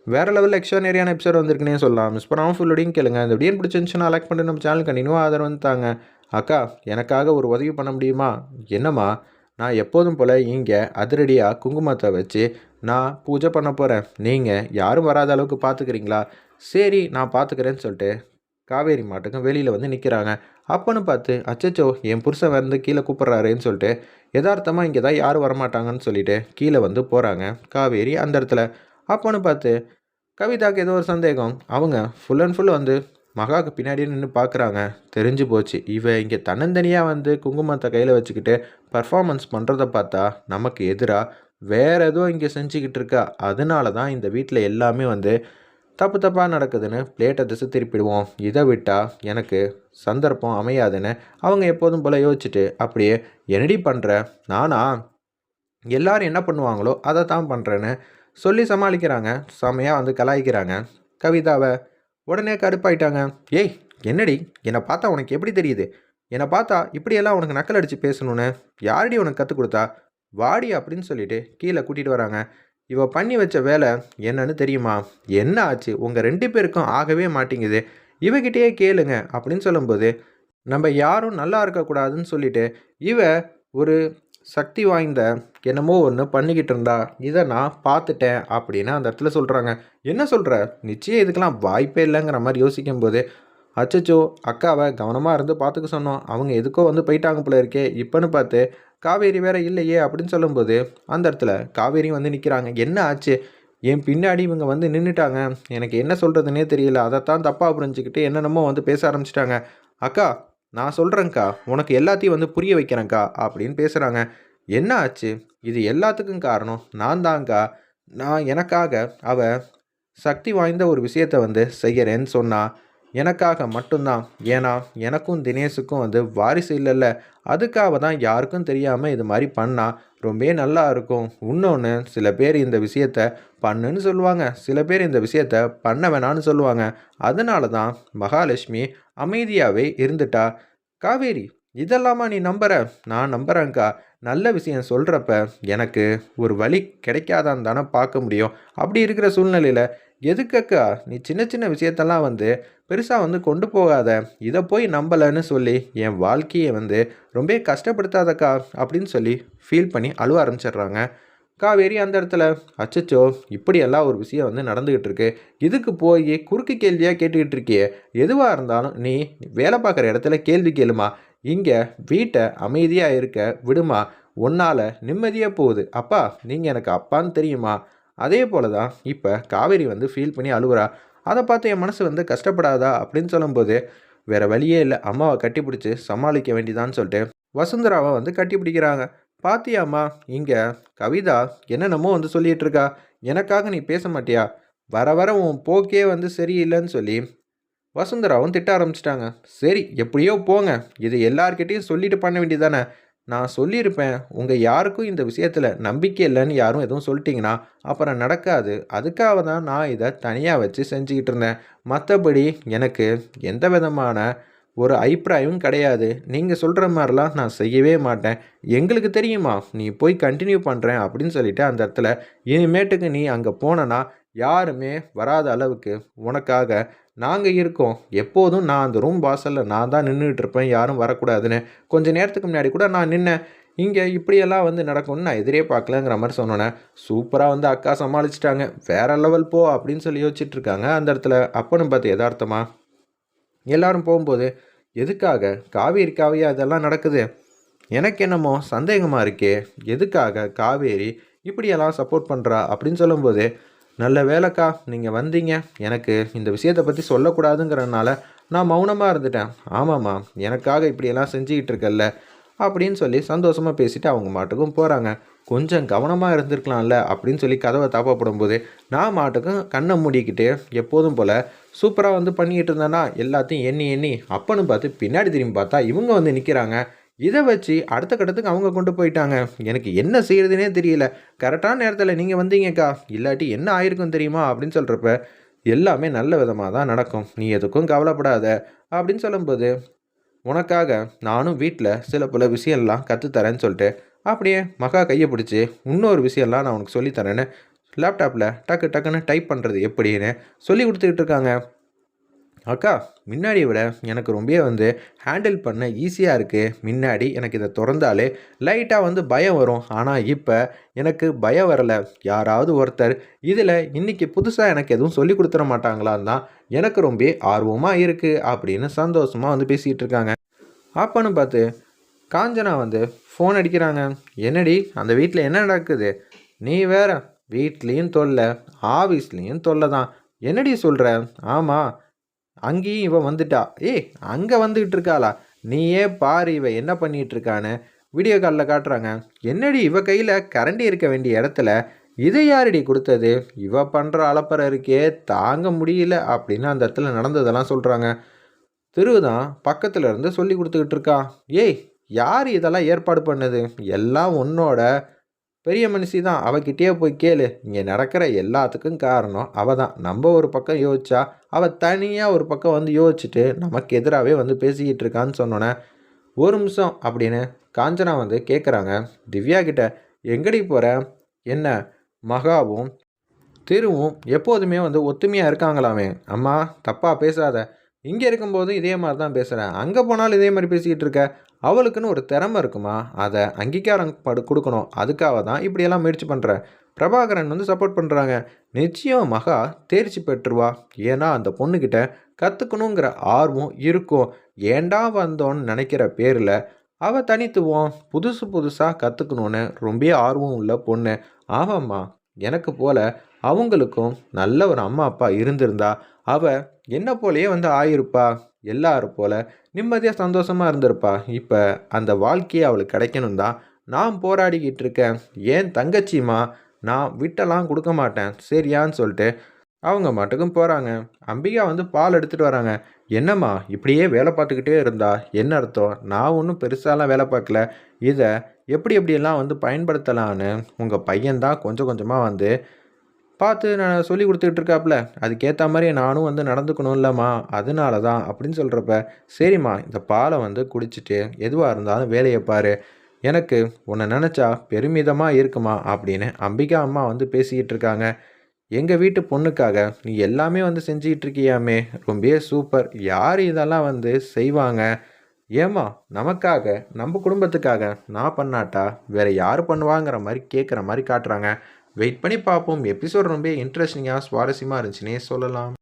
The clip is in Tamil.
வேறு லெவலில் எக்ஸ்ட்ரானரியான எபிசோட் வந்திருக்குன்னே சொல்லலாம். மிஸ் பண்ணாமல் ஃபுல்லோடையும் கேளுங்க. இந்த வீடியோ பிடிச்சிருந்துச்சுன்னா லைக் பண்ணிட்டு நம்ம சேனல் கண்டினியூவாக ஆதரவு வந்துட்டாங்க. அக்கா, எனக்காக ஒரு உதவி பண்ண முடியுமா? என்னம்மா? நான் எப்போதும் போல் இங்கே அதிரடியாக குங்குமத்தை வச்சு நான் பூஜை பண்ண போகிறேன். நீங்கள் யாரும் வராத அளவுக்கு பார்த்துக்கிறீங்களா? சரி, நான் பார்த்துக்கிறேன்னு சொல்லிட்டு காவேரி மாட்டுக்கும் வெளியில் வந்து நிற்கிறாங்க. அப்போன்னு பார்த்து அச்சச்சோ, என் புருஷன் வந்து கீழே கூப்பிட்றாருன்னு சொல்லிட்டு யதார்த்தமாக இங்கே தான் யாரும் வரமாட்டாங்கன்னு சொல்லிட்டு கீழே வந்து போகிறாங்க காவேரி அந்த இடத்துல. அப்போன்னு பார்த்து கவிதாவுக்கு ஏதோ ஒரு சந்தேகம். அவங்க ஃபுல் அண்ட் ஃபுல் வந்து மகாவுக்கு பின்னாடியே நின்று பார்க்குறாங்க. தெரிஞ்சு போச்சு, இவ இங்கே தன்னந்தனியாக வந்து குங்குமத்தை கையில் வச்சுக்கிட்டு பர்ஃபார்மன்ஸ் பண்ணுறத பார்த்தா நமக்கு எதிராக வேறு ஏதோ இங்கே செஞ்சுக்கிட்டு இருக்கா. அதனால தான் இந்த வீட்டில் எல்லாமே வந்து தப்பு தப்பாக நடக்குதுன்னு பிளேட்டை திசை திருப்பிடுவோம். இதை விட்டால் எனக்கு சந்தர்ப்பம் அமையாதுன்னு அவங்க எப்போதும் போல் யோசிச்சுட்டு அப்படியே என்னடி பண்ணுற, நானா எல்லாரும் என்ன பண்ணுவாங்களோ அதை தான் பண்ணுறேன்னு சொல்லி சமாளிக்கிறாங்க. செம்மையாக வந்து கலாய்க்கிறாங்க கவிதாவை. உடனே கடுப்பாயிட்டாங்க. ஏய், என்னடி, என்னை பார்த்தா உனக்கு எப்படி தெரியுது? என்னை பார்த்தா இப்படியெல்லாம் உனக்கு நக்கல் அடித்து பேசணுன்னு யாரடி உனக்கு கற்றுக் கொடுத்தா? வாடி அப்படின்னு சொல்லிட்டு கீழே கூட்டிகிட்டு வராங்க. இவ பண்ணி வச்ச வேலை என்னன்னு தெரியுமா? என்ன ஆச்சு? உங்கள் 2 பேருக்கும் ஆகவே மாட்டேங்குது. இவகிட்டயே கேளுங்க அப்படின்னு சொல்லும்போது, நம்ம யாரும் நல்லா இருக்கக்கூடாதுன்னு சொல்லிட்டு இவ ஒரு சக்தி வாய்ந்த என்னமோ ஒன்று பண்ணிக்கிட்டு இருந்தா, இதை நான் பார்த்துட்டேன் அப்படின்னு அந்த இடத்துல சொல்கிறாங்க. என்ன சொல்கிற? நிச்சயம் இதுக்கெல்லாம் வாய்ப்பே இல்லைங்கிற மாதிரி யோசிக்கும்போது, அச்சச்சோ, அக்காவை கவனமாக இருந்து பார்த்துக்க சொன்னோம், அவங்க எதுக்கோ வந்து போயிட்டாங்க போல இருக்கே, இப்போன்னு பார்த்து காவேரி வேற இல்லையே அப்படின்னு சொல்லும்போது அந்த இடத்துல காவேரி வந்து நிற்கிறாங்க. என்ன ஆச்சு? என் பின்னாடி இவங்க வந்து நின்றுட்டாங்க, எனக்கு என்ன சொல்கிறதுனே தெரியல, அதைத்தான் தப்பாக புரிஞ்சுக்கிட்டு என்னென்னமோ வந்து பேச ஆரம்பிச்சிட்டாங்க. அக்கா, நான் சொல்கிறேங்க்கா, உனக்கு எல்லாத்தையும் வந்து புரிய வைக்கிறேங்க்கா அப்படின்னு பேசுகிறாங்க. என்ன ஆச்சு? இது எல்லாத்துக்கும் காரணம் நான் தாங்க்கா. நான் எனக்காக அவ சக்தி வாய்ந்த ஒரு விஷயத்தை வந்து செய்கிறேன்னு சொன்னா, எனக்காக மட்டும்தான். ஏன்னா எனக்கும் தினேஷுக்கும் வந்து வாரிசு இல்லைல்ல, அதுக்காக தான் யாருக்கும் தெரியாமல் இது மாதிரி பண்ணால் ரொம்பவே நல்லா இருக்கும். இன்னொன்று, சில பேர் இந்த விஷயத்த பண்ணுன்னு சொல்லுவாங்க, சில பேர் இந்த விஷயத்த பண்ண வேணான்னு சொல்லுவாங்க. அதனால தான் மகாலட்சுமி அமைதியாகவே இருந்துட்டா. காவேரி, இதெல்லாமா நீ நம்புற? நான் நம்புகிறேங்க்கா. நல்ல விஷயம் சொல்கிறப்ப எனக்கு ஒரு வழி கிடைக்காதான் தானே பார்க்க முடியும். அப்படி இருக்கிற சூழ்நிலையில் எதுக்கக்கா நீ சின்ன சின்ன விஷயத்தெல்லாம் வந்து பெருசாக வந்து கொண்டு போகாத, இதை போய் நம்பலைன்னு சொல்லி என் வாழ்க்கையை வந்து ரொம்ப கஷ்டப்படுத்தாதக்கா அப்படின்னு சொல்லி ஃபீல் பண்ணி அழுவ ஆரம்பிச்சிடுறாங்க காவேரி அந்த இடத்துல. அச்சச்சோ, இப்படியெல்லாம் ஒரு விஷயம் வந்து நடந்துக்கிட்டு இருக்கு, இதுக்கு போய் குறுக்கு கேள்வியாக கேட்டுக்கிட்டு இருக்கியே, எதுவாக இருந்தாலும் நீ வேலை பார்க்குற இடத்துல கேள்வி கேளுமா, இங்கே வீட்டை அமைதியாக இருக்க விடுமா, உன்னால் நிம்மதியாக போகுது. அப்பா, நீங்கள் எனக்கு அப்பான்னு தெரியுமா? அதே போல தான் இப்போ காவேரி வந்து ஃபீல் பண்ணி அழுவுறா. அதை பார்த்து என் மனசு வந்து கஷ்டப்படாதா அப்படின்னு சொல்லும்போது, வேறு வழியே இல்லை, அம்மாவை கட்டி பிடிச்சி சமாளிக்க வேண்டியதான்னு சொல்லிட்டு வசுந்தராவை வந்து கட்டி பிடிக்கிறாங்க. பாத்தியாம்மா, இங்கே கவிதா என்னென்னமோ வந்து சொல்லிகிட்டு இருக்கா, எனக்காக நீ பேச மாட்டியா? வர வர உன் போக்கே வந்து சரியில்லைன்னு சொல்லி வசுந்தராவும் திட்ட ஆரம்பிச்சிட்டாங்க. சரி, எப்படியோ போங்க, இது எல்லார்கிட்டையும் சொல்லிட்டு பண்ண வேண்டியதானே. நான் சொல்லியிருப்பேன், உங்கள் யாருக்கும் இந்த விஷயத்தில் நம்பிக்கை இல்லைன்னு யாரும் எதுவும் சொல்லிட்டீங்கன்னா அப்புறம் நடக்காது. அதுக்காக தான் நான் இதை தனியாக வச்சு செஞ்சுக்கிட்டு இருந்தேன். மற்றபடி எனக்கு எந்த விதமான ஒரு அபிப்பிராயமும் கிடையாது. நீங்கள் சொல்கிற மாதிரிலாம் நான் செய்யவே மாட்டேன். எங்களுக்கு தெரியுமா, நீ போய் கண்டினியூ பண்ணுறேன் அப்படின்னு சொல்லிட்டு அந்த இடத்துல இனிமேட்டுக்கு நீ அங்கே போனனா யாருமே வராத அளவுக்கு உனக்காக நாங்கள் இருக்கோம். எப்போதும் நான் அந்த ரூம் வாசலில் நான் தான் நின்றுட்டு இருப்பேன், யாரும் வரக்கூடாதுன்னு. கொஞ்சம் நேரத்துக்கு முன்னாடி கூட நான் நின்னேன். இங்கே இப்படியெல்லாம் வந்து நடக்கும்னு நான் எதிரே பார்க்கலங்கிற மாதிரி சொன்னோன்னே சூப்பராக வந்து அக்கா சமாளிச்சிட்டாங்க. வேற லெவல் போ அப்படின்னு சொல்லி யோசிச்சுட்டு இருக்காங்க அந்த இடத்துல. அப்போன்னு பார்த்து யதார்த்தமா எல்லாரும் போகும்போது, எதுக்காக காவேரிக்காவையா இதெல்லாம் நடக்குது? எனக்கு என்னமோ சந்தேகமாக இருக்கே, எதுக்காக காவேரி இப்படியெல்லாம் சப்போர்ட் பண்ணுறா அப்படின்னு சொல்லும்போது, நல்ல வேலைக்கா நீங்கள் வந்தீங்க, எனக்கு இந்த விஷயத்தை பற்றி சொல்லக்கூடாதுங்கிறனால நான் மௌனமாக இருந்துட்டேன். ஆமாம்மா, எனக்காக இப்படியெல்லாம் செஞ்சுக்கிட்டு இருக்கல்ல அப்படின்னு சொல்லி சந்தோஷமாக பேசிவிட்டு அவங்க மாட்டுக்கும் போகிறாங்க. கொஞ்சம் கவனமாக இருந்திருக்கலாம்ல அப்படின்னு சொல்லி கதவை தாப்பா போடும்போது, நான் மாட்டுக்கும் கண்ணை மூடிக்கிட்டு எப்போதும் போல் சூப்பராக வந்து பண்ணிக்கிட்டு இருந்தேன்னா எல்லாத்தையும் எண்ணி எண்ணி அப்பன்னு பார்த்து பின்னாடி திரும்பி பார்த்தா இவங்க வந்து நிற்கிறாங்க. இதை வச்சு அடுத்த கட்டத்துக்கு அவங்க கொண்டு போயிட்டாங்க. எனக்கு என்ன செய்கிறதுனே தெரியல. கரெக்டான நேரத்தில் நீங்கள் வந்தீங்கக்கா, இல்லாட்டி என்ன ஆயிருக்கும் தெரியுமா அப்படின்னு சொல்கிறப்ப, எல்லாமே நல்ல விதமாக தான் நடக்கும், நீ எதுக்கும் கவலைப்படாத அப்படின்னு சொல்லும்போது, உனக்காக நானும் வீட்டில் சில பல விஷயம்லாம் கற்றுத்தரேன்னு சொல்லிட்டு அப்படியே மகா கையை பிடிச்சி இன்னொரு விஷயம்லாம் நான் உனக்கு சொல்லித்தரேன்னு லேப்டாப்பில் டக்கு டக்குன்னு டைப் பண்ணுறது எப்படின்னு சொல்லி கொடுத்துக்கிட்டு இருக்காங்க. அக்கா, முன்னாடியை விட எனக்கு ரொம்ப ஹேண்டில் பண்ண ஈஸியாக இருக்குது. முன்னாடி எனக்கு இதை திறந்தாலே லைட்டாக பயம் வரும். ஆனால் இப்போ எனக்கு பயம் வரலை. யாராவது ஒருத்தர் இதில் இன்றைக்கி புதுசாக எனக்கு எதுவும் சொல்லி கொடுத்துட மாட்டாங்களான்னு தான் எனக்கு ரொம்ப ஆர்வமாக இருக்குது அப்படின்னு சந்தோஷமாக பேசிகிட்டு இருக்காங்க. அப்பன்னு பார்த்து காஞ்சனா ஃபோன் அடிக்கிறாங்க. என்னடி அந்த வீட்டில் என்ன நடக்குது? நீ வேற, வீட்லேயும் தொல்லை, ஆஃபீஸ்லேயும் தொல்லை தான். என்னடி சொல்கிற? ஆமாம், அங்கேயும் இவ வந்துட்டா. ஏய், அங்கே வந்துக்கிட்டு இருக்காளா? நீயே பாரு இவ என்ன பண்ணிகிட்டு இருக்கான்னு வீடியோ காலில் காட்டுறாங்க. என்னடி இவ கையில் கரண்டி இருக்க வேண்டிய இடத்துல இதை யாரடி கொடுத்தது? இவ பண்ணுற அலப்பறை இருக்கே தாங்க முடியல அப்படின்னு அந்த இடத்துல நடந்ததெல்லாம் சொல்கிறாங்க. திருதான் பக்கத்தில் இருந்து சொல்லி கொடுத்துக்கிட்டு இருக்கா. ஏய், யார் இதெல்லாம் ஏற்பாடு பண்ணது? எல்லாம் உன்னோட பெரிய மனுஷி தான், அவகிட்டயே போய் கேளு. இங்கே நடக்கிற எல்லாத்துக்கும் காரணம் அவள் தான். நம்ம ஒரு பக்கம் யோசிச்சா அவள் தனியாக ஒரு பக்கம் யோசிச்சுட்டு நமக்கு எதிராகவே பேசிக்கிட்டு இருக்கான்னு சொன்னோன்னே, ஒரு நிமிஷம் அப்படின்னு காஞ்சனா கேட்குறாங்க திவ்யா கிட்ட. எங்கடி போகிற? என்ன மகாவும் திருவும் எப்போதுமே ஒத்துமையாக இருக்காங்களாமே. அம்மா தப்பாக பேசாத. இங்கே இருக்கும்போதும் இதே மாதிரி தான் பேசுகிறேன், அங்கே போனாலும் இதே மாதிரி பேசிக்கிட்டு இருக்க. அவளுக்குன்னு ஒரு திறமை இருக்குமா, அதை அங்கீகாரம் கொடுக்கணும். அதுக்காக தான் இப்படியெல்லாம் முயற்சி பண்ணுறேன். பிரபாகரன் சப்போர்ட் பண்ணுறாங்க. நிச்சயம் மகா தேர்ச்சி பெற்றுருவா. ஏன்னா அந்த பொண்ணுக்கிட்ட கற்றுக்கணுங்கிற ஆர்வம் இருக்கும். ஏண்டா வந்தோன்னு நினைக்கிற பேரில் அவள் தனித்துவம் புதுசு புதுசாக கற்றுக்கணுன்னு ரொம்ப ஆர்வம் உள்ள பொண்ணு. ஆமாம்மா, எனக்கு போல் அவங்களுக்கும் நல்ல ஒரு அம்மா அப்பா இருந்திருந்தா அவள் என்ன போலேயே ஆயிருப்பா. எல்லாரும் போல நிம்மதியாக சந்தோஷமாக இருந்திருப்பா. இப்போ அந்த வாழ்க்கையை அவளுக்கு கிடைக்கணும் தான் நான் போராடிக்கிட்டு இருக்கேன். ஏன் தங்கச்சிம்மா, நான் விட்டெல்லாம் கொடுக்க மாட்டேன் சரியான்னு சொல்லிட்டு அவங்க மட்டுக்கும் போகிறாங்க. அம்பிகா பால் எடுத்துகிட்டு வராங்க. என்னம்மா இப்படியே வேலை பார்த்துக்கிட்டே இருந்தா என்ன அர்த்தம்? நான் ஒன்றும் பெருசாலாம் வேலை பார்க்கல. இதை எப்படி எப்படியெல்லாம் பயன்படுத்தலான்னு உங்கள் பையன்தான் கொஞ்சம் கொஞ்சமாக பார்த்து நான் சொல்லி கொடுத்துக்கிட்டு இருக்காப்புல. அதுக்கேற்ற மாதிரி நானும் நடந்துக்கணும் இல்லைம்மா, அதனால தான் அப்படின்னு சொல்கிறப்ப, சரிம்மா இந்த பாலை குடிச்சிட்டு எதுவாக இருந்தாலும் வேலையை பாரு. எனக்கு உன்னை நினச்சா பெருமிதமாக இருக்குமா அப்படின்னு அம்பிகா அம்மா பேசிக்கிட்டு இருக்காங்க. எங்கள் வீட்டு பொண்ணுக்காக நீ எல்லாமே செஞ்சுக்கிட்டு இருக்கியாமே, ரொம்ப சூப்பர். யார் இதெல்லாம் செய்வாங்க? ஏம்மா, நமக்காக நம்ம குடும்பத்துக்காக நான் பண்ணாட்டா வேறு யார் பண்ணுவாங்கிற மாதிரி கேட்குற மாதிரி காட்டுறாங்க. வெயிட் பண்ணி பார்ப்போம். எபிசோட் ரொம்ப இன்ட்ரெஸ்டிங்காக சுவாரஸ்யமாக இருந்துச்சுன்னே சொல்லலாம்.